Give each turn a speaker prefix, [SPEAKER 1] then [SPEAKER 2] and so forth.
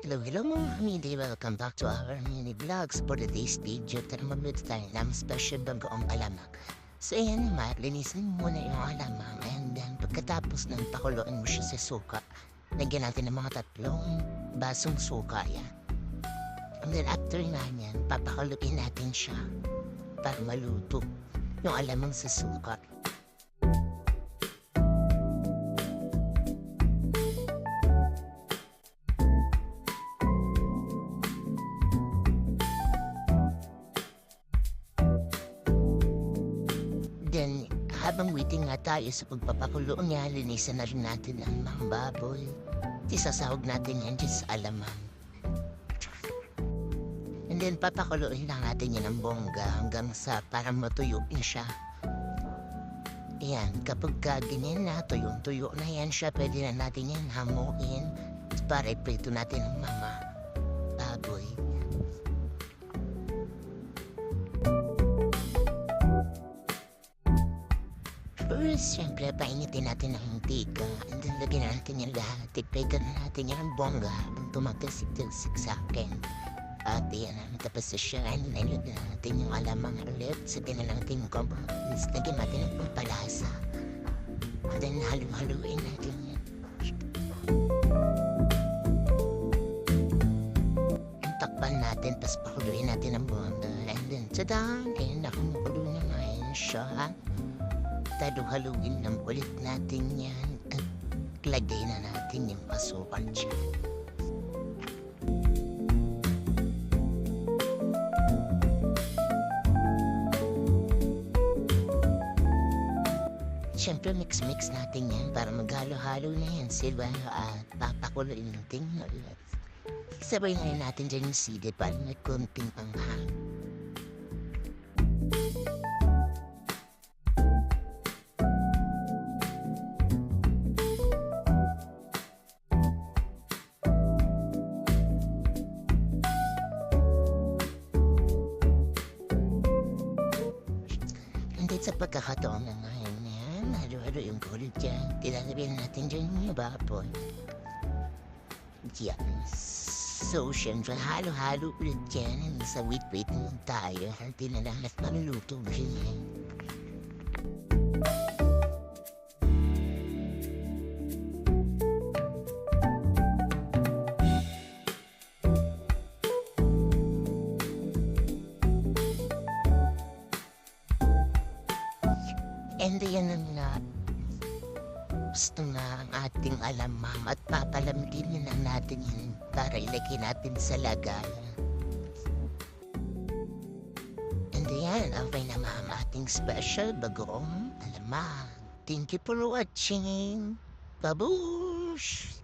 [SPEAKER 1] Hello, hello mga kamili. Welcome back to our mini vlogs. For today's video, magbibigay tayo ng special bagoong alamang. So ayan naman, linisin muna yung alamang and then pagkatapos ng pakuluan mo siya sa suka, lagyan natin ng mga 3 basong suka yan. And then after na yan, papakuluin natin siya para maluto yung alamang sa suka. Then, habang waiting nga tayo sa pagpapakulo niya, linisan na rin natin ang mga baboy. Isasahog natin yan dyan sa alamang. And then, papakuluin lang natin yan ng bongga hanggang sa parang matuyuin siya. Ayan, kapag ganyan na, tuyong-tuyo na yan siya, pwede na natin yan hamuin para iprito natin ang mga baboy. First, siyempre, painitin natin ang mantika. And then, lagyan natin yung lahat. Ipigan natin yung bongga habang tumagasik-tasik sa akin. At yan, tapos sa siya, nilagyan natin yung alamang ulit. Sabihin na natin yung compromise. Lagyan natin ang pampalasa. And then, halu-haluin natin yan. Takpan natin, tapos pakuluin natin ang bongga. And then, tada! Ayan, nakumukulo na ngayon siya. Halu-haluin lang ulit natin yan at lagay na natin yung asukal dyan. Siyempre mix-mix natin yan para maghalo-halo na yan sila at papakuloyin natin ulit. Sabay ngayon natin dyan yung sili para may konting anghang. Sa pagkakataon na ngayon yan, halo-halo yung kulit dyan. Tinatabihan natin dyan yung baboy. Yan. So, syempre, halo-halo ulit dyan. Sa wait-wait naman tayo. Hindi na lang at maluluto ba siya. And yan na gusto na ang ating alamang at papalamdinin na natin yan para ilagay natin sa lagayan. And yan, okay na ang ating special bagoong alamang. Thank you for watching. Babush!